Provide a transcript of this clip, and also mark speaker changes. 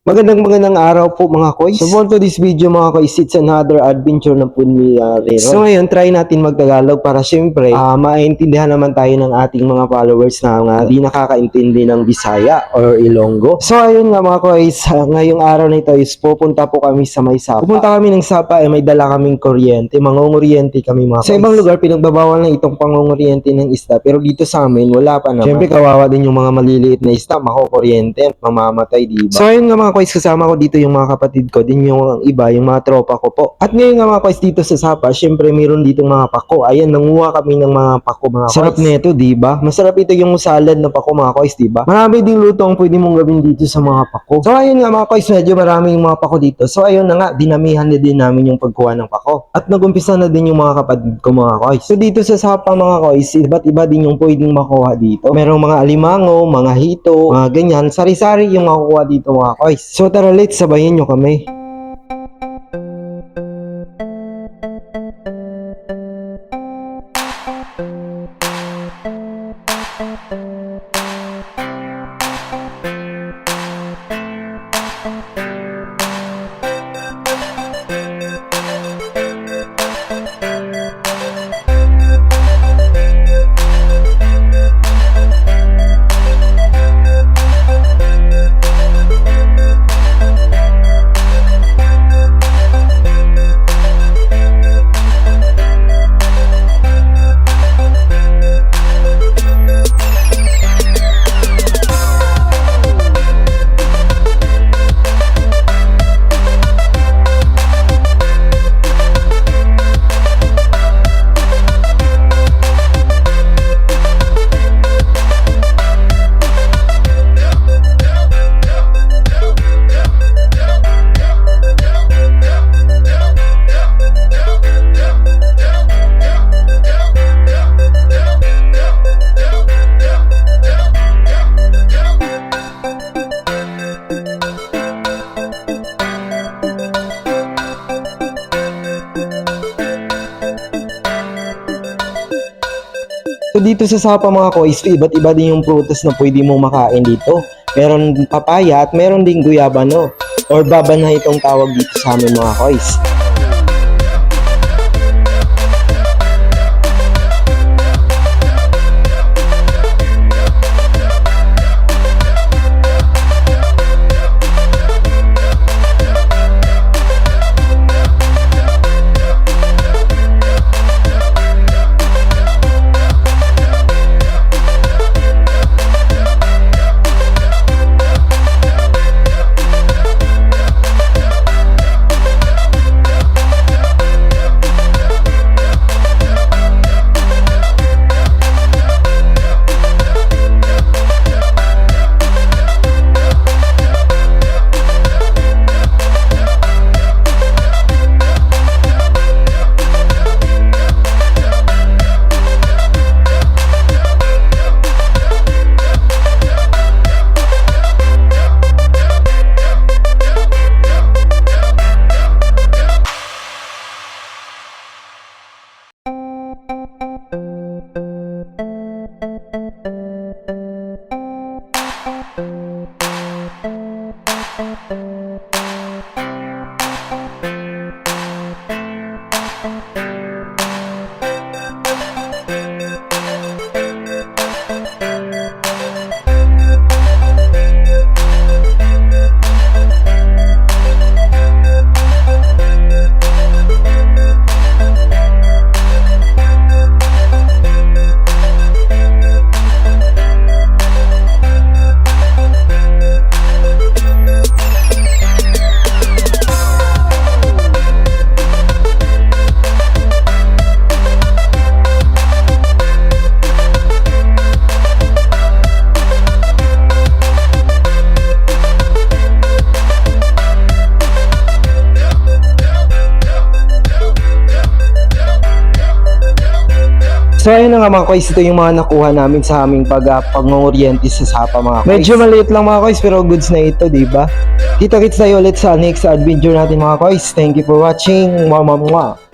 Speaker 1: Magandang araw po mga koys. So for this video mga koys, it's another adventure na po ni Rero. So ngayon, try natin magtagalog para syempre maintindihan naman tayo ng ating mga followers na di nakakaintindi ng Bisaya or Ilonggo. So ayun nga mga koys, ngayong araw na ito is pupunta po kami sa may Sapa. Pupunta kami ng Sapa, may dala kaming kuryente, mangunguryente kami mga koys. Sa ibang lugar, pinagbabawal na itong pangunguryente ng isda, pero dito sa amin, wala pa naman. Syempre kawawa din yung mga maliliit na isda, makukuryente, mamamatay, diba? So ayun nga mga koys, kasama ko dito yung mga kapatid ko, din yung iba, yung mga tropa ko po. At ngayon nga mga koys, dito sa Sapa, syempre meron dito mga pako. Ayan, nanguha kami ng mga pako mga koys. Sarap nito, diba? Masarap ito yung salad na pako mga koys, diba? Marami ding luto ang pwede mong gawin dito sa mga pako. So ayun nga mga koys, medyo marami yung mga pako dito. So ayun na nga, dinamihan na din namin yung pagkuha ng pako. At nagumpisa na din yung mga kapatid ko mga koys. So dito sa Sapa mga koys, iba't iba din yung pwedeng makuha dito. Merong mga alimango, mga hito, mga ganyan. Sari-sari yung makukuha dito mga koys. So tara, let's sabayin nyo kami. So dito sa Sapa mga koys, iba't iba din yung prutas na pwede mong makain dito. Meron papaya at meron ding guyaba, no? Or baba na itong tawag dito sa amin mga koys. So ayun na nga mga koys, ito yung mga nakuha namin sa aming pag-oriente sa Sapa mga koys. Medyo maliit lang mga koys pero goods na ito, diba? Kita-kits tayo ulit sa next adventure natin mga koys. Thank you for watching. Mwah mwah mwah.